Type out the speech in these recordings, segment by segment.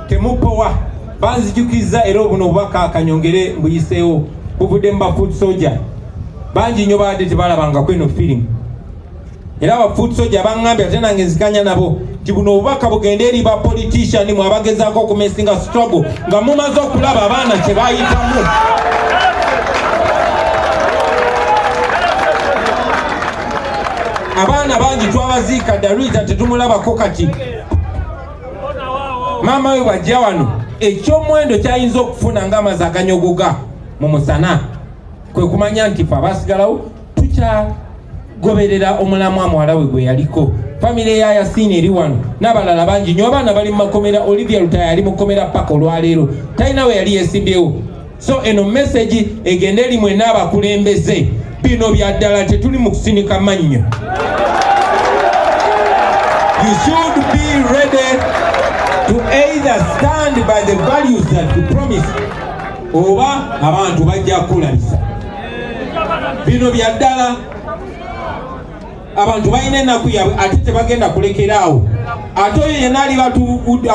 temupowa banzijukiza era obuno bubaka akanyongere mbuyiseewo buvudde mu bafoot soldier bangi nnyo baadde tebalabanga kweno firimu era abafoot soldier baŋŋambye ate nange nzikanya nabo nti buno obubaka bugende eri ba politician mwe abagezaako okumesinga struggle nga mumaze okulaba abaana kye bayitamu. Abaana bangi twabaziika Darita tetumulabako kati maama we bwajja wano eky'omuwendo kyayinza okufuna ng'amazzi aganyogoga mu musana kwe kumanya nti fe abasigalawo tukyagoberera omulamwa muwala we gwe yaliko. Famire ya Yasini eri wano n'abalala bangi nnyo abaana bali mu makomera. Olivia Lutaya yali mu komera paka olwaleero talina we yali yeesimbyewo. So eno message egende eri mwenna abakulembeze bino bya ddala tetuli mu kusinika mannyo. You should be ready to either stand by the values that you promise oba abantu bajja kulabisa. Bino bya ddala abantu balina ennaku yaabwe ate tebagenda kulekeraawo. Ate oyo yenna ali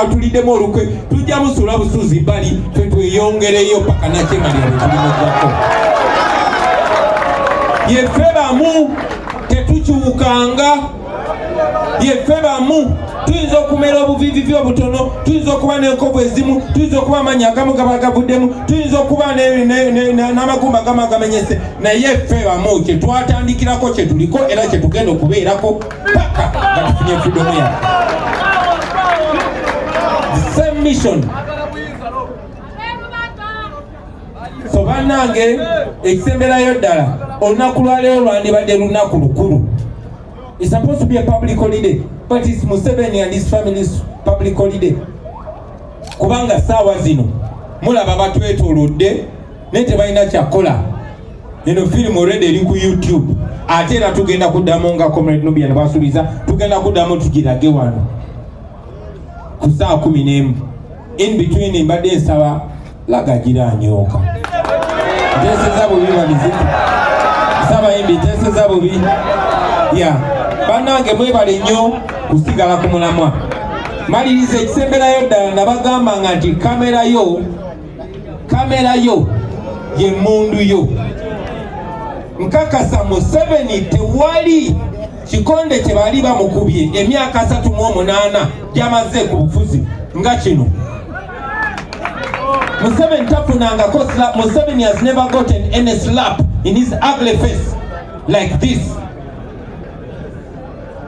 atuliddemu olukwe tujja musula busuzi bali tweyongereyo paka nakyemalira betulimuddako. Yeffe bamu tetukyukanga. Yeffe bamu tuyinza okumera obuvivivi obutono, tuyinza okuba n'enkovu ezimu, tuyinza okuba amanya agamu gaba gavuddemu, tuyinza okuba n'amagumba agamu agamenyese, naye ffe bamu kye twatandikirako kye tuliko era kye tugenda okubeerako paka nga tufunye freedom yaffe. The same mission. So bannange ekisemberayo ddala olunaku lwaleero lwandibadde lunaku lukulu. It's supposed to be a public holiday, but it's Museveni and his family's public holiday. Kubanga saawa zino mulaba batwetoolodde naye tebalina kyakola. Eno firimu already eri ku YouTube. Ate era tugenda kuddamu nga Comrade Nubia ne basuubiza tugenda kuddamu tugirage wano ku saa 11. In between mbadde nsaba lagagira anyooka. Nteseza bubi baliziki. Nsaba embi nteseza bubi. Yeah. Bannange mwebale nnyo kusigala ku mulamwa. Maliriza ekisemberayo ddala nabagamba nga nti kamera yo ye mundu yo. Nkakasa Museveni tewali kikonde kye bali bamukubye emyaka 38 gyamaze ku bufuzi nga kino. Museveni tafunangako slap. Museveni has never gotten any slap in his ugly face like this.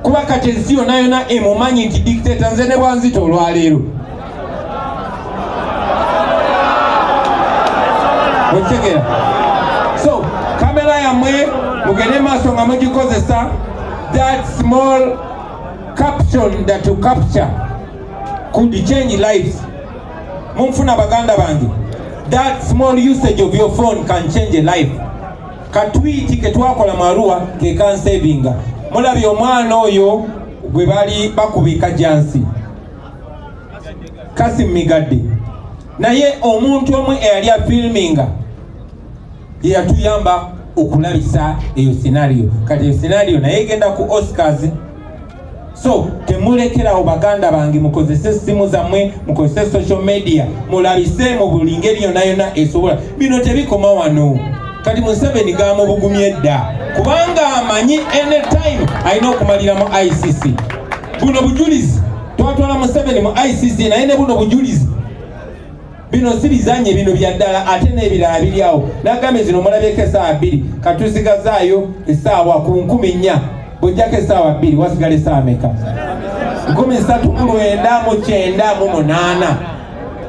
Kuba kati ensi yonna yonna emumanyi nti dictator nze ne bwanzita olwaleero. Okitegera? So kamera yammwe mugende maaso nga mugikozesa. That small caption that you capture could change lives. Munfuna baganda bange. That small usage of your phone can change a life. Katwiti ke twakola Marua ke can savinga. Mulabye omwana oyo gwe bali bakubika jansi Kasim Migadde, naye omuntu omwe eyali afilminga yatuyamba okulabisa eyo scenario. Kati eyo scenario naye egenda ku Oscars. So temulekerawo baganda bange, mukozese simu zammwe, mukozese social media, mulabise mu buli ngeri yonna yonna esobola. Bino tebikoma wano. Kati Museveni gamubugumye dda kubanga amanyi anytime alina okumalira mu ICC. Buno bujulizi twatwala Museveni mu ICC naye ne buno bujulizi. Bino si bizanye, bino bya ddala ate n'ebirala biri awo. Nagambe zino mulabyeko essaawa 2 katusigazaayo essaawa ku 14. Bw'ojjako essaawa 2 wasigala essaawa meka? 13:998.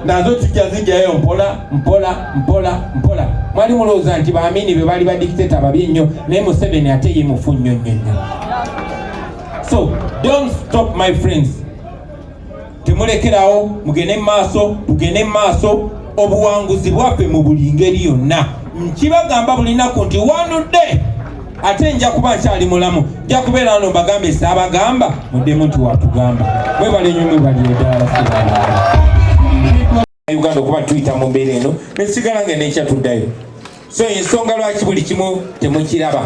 Nazo tujja zijjayo mpola. Mwali mulowooza nti baamini be bali ba dictator babi nnyo, naye Museveni ate ye mufu nnyo. So don't stop my friends. Temulekerawo, mugende maaso obuwanguzi bwaffe mu buli ngeri yonna. Nkibagamba bulinaku nti one day ate nja kuba nkyali mulamu, nja kubeera wano mbagambe saabagamba muddemu nti watugamba. Mwebale nnyo, mwebale ddala. Uganda okuba tuyita mu mbeera eno nesigala nga nekyatuddayo. So ensonga lwaki buli kimu temukiraba.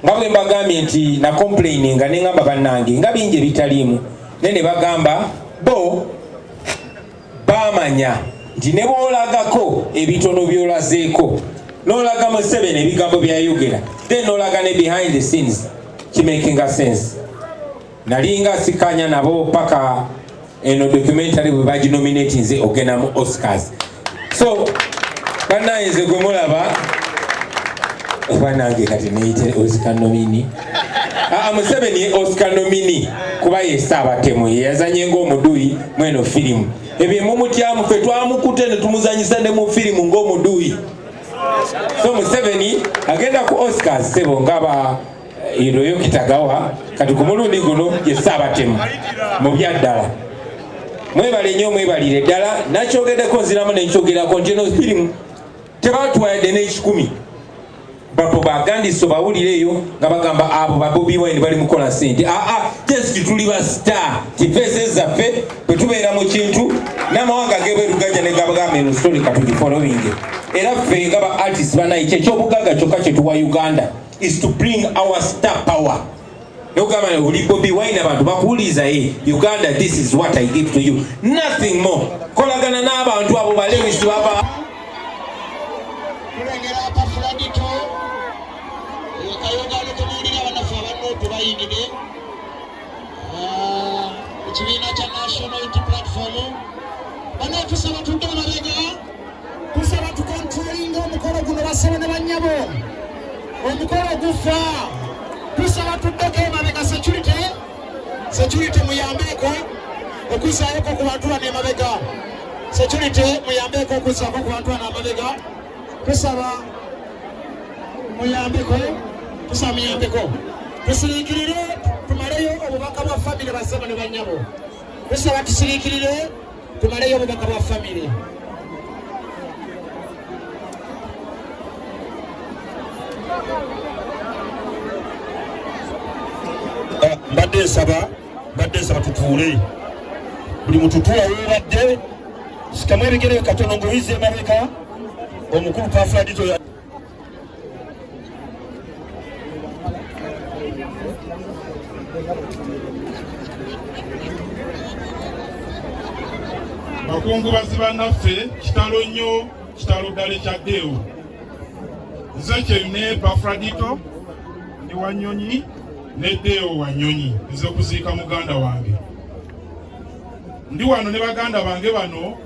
Nga bwe mbagambye nti na complaining nga neŋŋamba bannange nga bingi ebitaliimu naye ne bagamba bo baamanya nti ne bw'olagako ebitono by'olazeeko n'olaga Museveni ebigambo byayogera then n'olaga ne behind the scenes kimakinga sense. Nalinga sikanya nabo paka eno documentary bwe baginominate nze ogenda mu Oscars. So banayenze gwe mulaba banange kati neyite Oscar nomini. Museveni Oscar nomini kuba yesaabatemu yazanye ng'omuduyi mweno firimu. Ebyo mumutyamu ffe twamukute ne tumuzanyisa ne mu firimu ng'omuduyi. So Museveni agenda ku Oscars sebo ngaba iroyo kitagawa kati ku mulundi guno yesaabatemu mu bya Dala. Mwebale nnyo mwebalire Dala nakyogeddeko nziramu nenkyogerako nti eno firimu tebatwalidde n'ekikumi. Bapo bagandiso bawulireyo nga bagamba abo ba Bobi Wine bali mukola sente. Just tuli ba star tifese zaffe bwe tubeera mu kintu n'amawanga g'ebweruganya ne gabagamba eno story katuli following. Era ffe nga ba artists banayi ky'ekyobugaga kyokka kye tuwa Uganda is to bring our star power. Nogamba oli Bobi Wine abantu bakuwuliza Uganda, this is what I give to you, nothing more. Kolagana n'abantu abo balewisi baba ekibiina kya National Unity Platform bano tusaba tudde mabega tusaba tukontrolinga omukolo guno basaba ne bannyabo omukolo gufa tusaba tuddeko emabega security muyambeeko okuzaayoko ku bantu bano emabega security muyambeeko okuzaako ku bantu bano amabega tusaba muyambeko tusiriikirire tumaleyo obubaka bwa famire basaba ne bannyabo tusaba tusiriikirire tumaleyo obubaka bwa famire. Mbadde nsaba tutuule buli mututuula weebadde sikamu ebigere katono ngoyiza emabeka omukulu Pafradito bakungubazi bannaffe kitalo nnyo kitalo ddala ekyaddeewo nze kyenne Pafradito ndi Wanyonyi neddeewo Wanyonyi nze kuziika muganda wange ndi wano ne baganda bange bano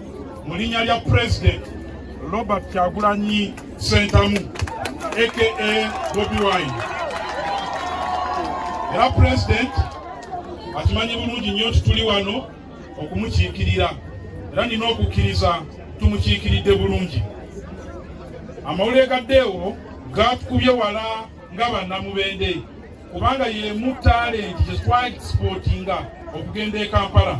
mu linnya lya President Robert Kyagulanyi Ssentamu aka Bobi Wine. Era President akimanyi bulungi nnyo nti tuli wano okumukiikirira era nina okukkiriza tumukiikiridde bulungi. Amawulire gaddeewo gatukubye wala nga bannamubende kubanga yemu talenti gye twaexportinga okugenda e Kampala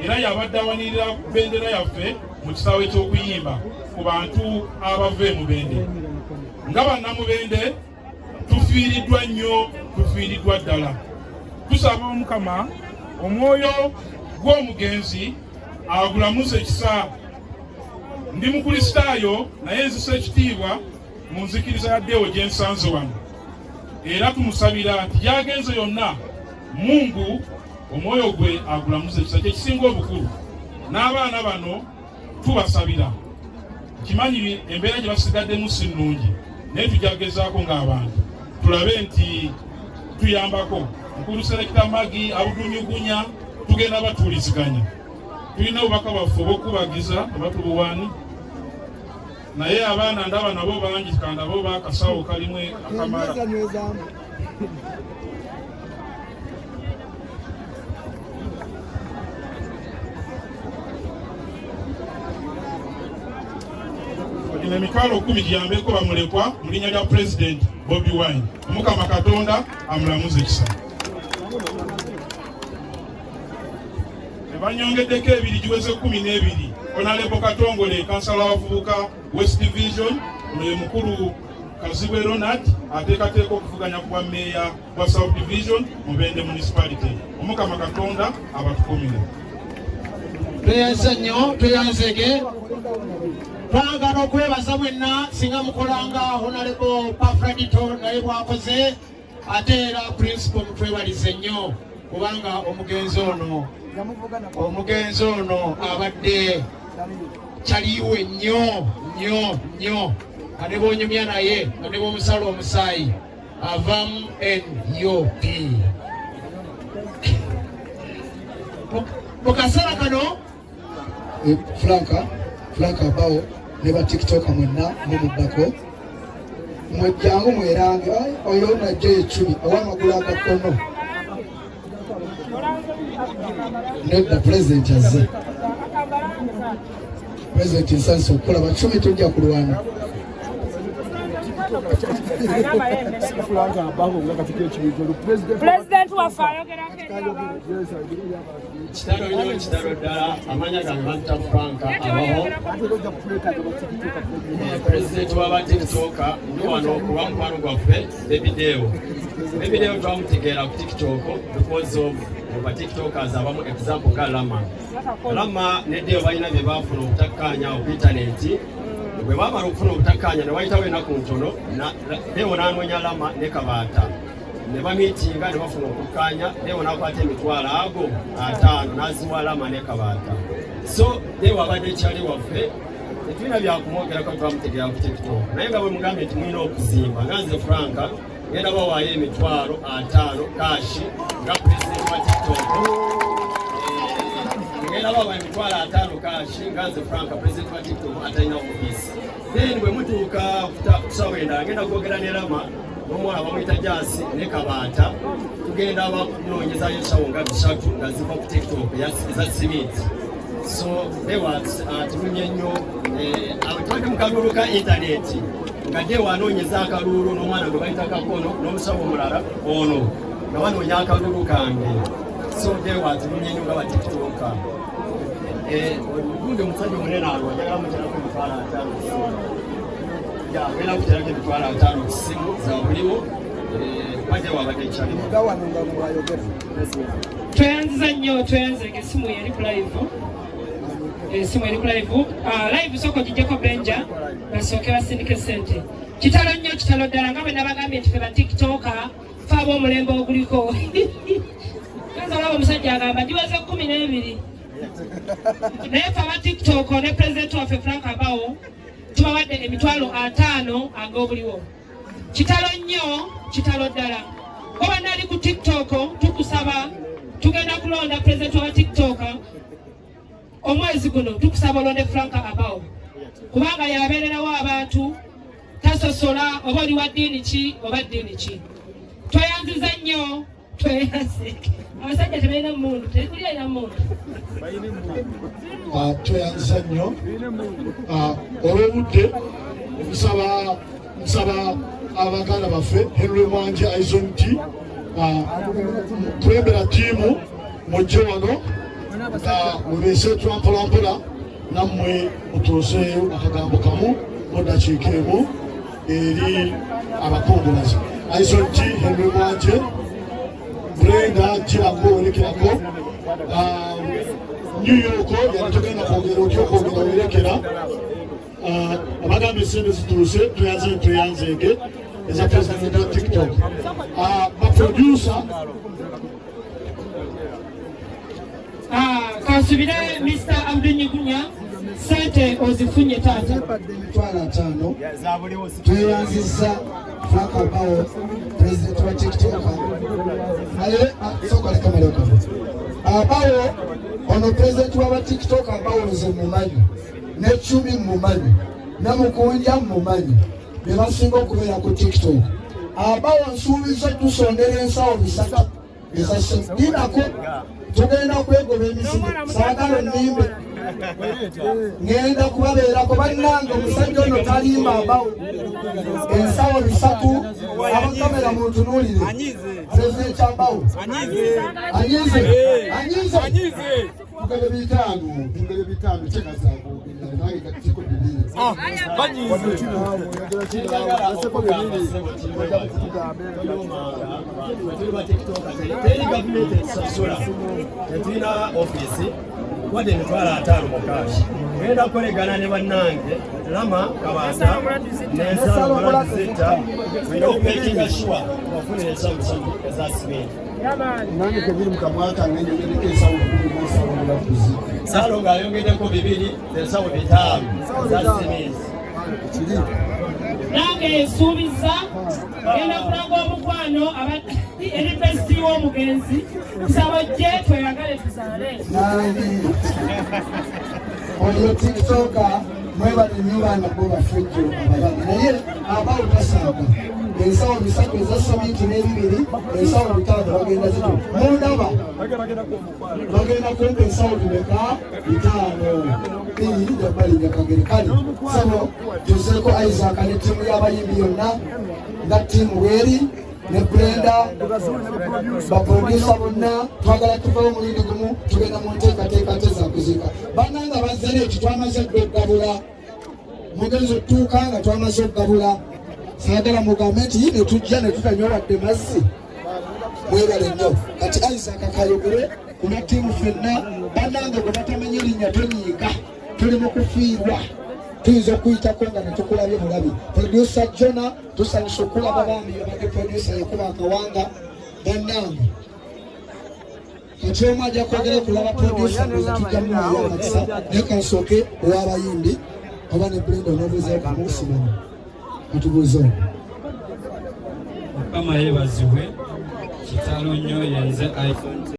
era yabadde awanirira bendera yaffe mu kisaawe ky'okuyimba ku bantu abava emubende. Nga bannamubende tufiiriddwa nnyo, tufiiriddwa ddala. Tusaba Omukama omwoyo gw'omugenzi agulamuze ekisa. Ndi mukristaayo naye nzisa ekitiibwa mu nzikiriza yaddeewo gye nsanze wano era tumusabira nti gyagenze yonna Mungu omwoyo gwe agulamuze ekisa kye kisinga obukulu. N'abaana bano tubasabira kimanyi embeera gye basigaddemu si nnungi naye tujagezaako ng'abantu tulabe nti tuyambako. Mukulu Selekita Magi abudunyugunya tugenda batuuliziganya. Tulina obubaka bwaffe obw'okubagiza abatubuwaani naye abaana ndaba nabo bangi kandi abo baakasawo kalimu akamala. Ogina emitwalo 10 giyambeko bamulekwa mu linnya lya President Bobi Wine. Omukama Katonda amulamuze ekisa. Banyongeddeko ebiri giweze 12. Honorable Katongole kansala w'abavubuka West Division ye mukulu Kazibwe ateekateeka okuvuganya ku bwa meeya wa South Division mu Bende Municipality. Omukama Katonda abatukumire. Tweyanze nnyo, tweyanzege. Twagala okwebaza mwenna singa mukolanga Honorable Pafradito naye bwakoze ate era principal mutwebalize nnyo kubanga omugenzi ono abadde kyaliwe nnyo ane bonyumya naye ane bomusala omusaayi avamu NUP mu kaseera kano Franka Abawo ne ba TikTok mwenna mumuddako mwejjangu mwerange oyo najjo ekyumi ow'amagulu agakkono nedda pulezidenti azze pulezidenti nsanisa okukola bacumi tujja kulwana President waffe ayogerako kitalo ddala amanya gange banta Franka Abawo President w'aba TikTok ndi wano okuba mukwano gwaffe Baby Deo twamutegeera ku TikTok because of ba TikTokers abamu example nga Lama ne Deo balina bye baafuna obutakkaanya ku internet bwe baamala okufuna obutakkaanya ne wayitawo ennaku ntono Deo n'anoonya Lama ne Kabaata ne bamiitinga ne bafuna okukkaanya Deo n'akwata emitwalo ago 5 n'aziwa Lama ne Kabaata so Deo abadde kyali waffe tetulina byakumwogerako twamutegeera ku TikTok naye nga bwe mugambye nti mulina okuzimba nga nze Franka ngenda bawaayo emitwalo 5 kashi nga pulezidenti wa TikTok ngenda bawaayo emitwalo 5 kashi nga nze Franka pulezidenti wa TikTok atalina ofiisi then bwe mutuuka kusawenda ngenda kwogera ne Lama n'omuwala bamuyita Jasi ne Kabaata tugenda bakunoonyezayo ensawo nga 3 nga ziva ku TikTok eza simiti so tulunye nnyo tubadde mu kalulu ka intaneti nga Deo anoonyeza akalulu n'omwana gwe bayita Kakono n'omusawo omulala ono nga banoonya akalulu kange so Deo tulunye nnyo nga ba TikTok gundi omusajja omunene alwa njagala muterako emitwalo 5 agenda kuterako emitwalo 5 ku ssimu za buliwo Deo abadde ekyalimu tweyanziza nnyo tweyanzega essimu yali ku live esimu eri ku live soko gijjako Benja basooke basindike ssente kitalo nnyo kitalo ddala nga bwe nabagambye nti fe ba TikToker fe ab'omulembe oguliko kanza olaba omusajja agamba giweze 12 naye fe aba TikTok ne pulezidenti waffe Franka Abawo tubawadde emitwalo 5 ag'obuliwo kitalo nnyo kitalo ddala oba nali ku TikTok tukusaba tugenda kulonda pulezidenti wa TikTok omwezi guno tukusaba olonde Franka Abawo kubanga yabeererawo abantu tasosola oba oli wa ddiini ki oba ddiini ki tweyanziza nnyo tweyanze abasajja tebalina mundu terikulyalina mundu tweyanziza nnyo olw'obudde nsaba abaganda baffe Henry Mwanje Aizonti kulembera ttiimu mujje wano mubeese twampolampola nammwe mutuuseeyo akagambo kamu mudakiika emu eri abakongolazi Aizonti Henry Mwanje Brenda kirako olekirako New York yali tugenda kwogera otya okwogera olekera abagamba esente zituuse tweyanzege eza pulezidenti wa TikTok baproducer kansubire Mr. Abdunyigunya sente ozifunye taata emitwalo 5 tweyanziza Franka Abawo pulezidenti wa TikTok naye sokola kamera Abawo ono pulezidenti wa TikTok Abawo nze mumanyi ne Chumi mumanyi ne Mukunja mumanyi be basinga okubeera ku TikTok Abawo nsuubiza tusondera ensawo 3 ezasedinako tugenda kwegoba emisigo saagala nnimbe ngenda kubabeerako bannange omusajja ono talimba Abawo ensawo 3 abakamera muntunuulire pulezidenti Abawo anyize ngebe 5 kyekazaago nange katiko bibiri tetulina ofiisi wadde emitwalo 5 mu kashi ngenda kukolegana ne bannange Lama Kabaata n'ensalo Abalagidde tulina okumekinga sure bafunire ensawo 3 eza simenti nange tebiri mu kamwaka ngenyogereko ensawo 2 bagenda kuzika Salo ng'ayongeddeko 2 ensawo 5 za simenti. Nange esuubiza genda kulaga omukwano eri besiti w'omugenzi nsaba gye tweyagale tuzaale. nange oyo tiktoka mwebale nnyo baana bo bafujjo abababi naye abawo tasaaga ensawo 3 eza somiti n'ebibiri ensawo 5 bagenda zito mundaba bagenda kumpa ensawo 5 jabalinga kagere kale sabo tuzeeko Isaac ne ttiimu y'abayimbi yonna nga ttiimu weri ne Brenda baproducer bonna twagala tuvayo omulundi gumu tugenda mu nteekateeka za kuzika bannanga bazzere ekyo twamaze okugabula mugenzi otuuka nga twamaze okugabula saagala mugambe nti ne tujja ne tutanywa wadde mazzi mwebale nnyo kati Isaac akayogere ku lwa ttiimu ffenna bannanga gwe batamanya erinnya tonyiiga tuli mu kufiirwa tuyinza okuyitako nga netukulabye bulabi producer Jona tusanyusa okulaba baami abadde producer yakuba akawanga bannanga kati omu ajja kwogera kulaba producer nga tujja munayo amakisa naye kansooke ow'abayimbi oba ne Brenda onobuuzayo kumuusimana atubuuza Mukama yeebazibwe kitalo nnyo yenze iPhone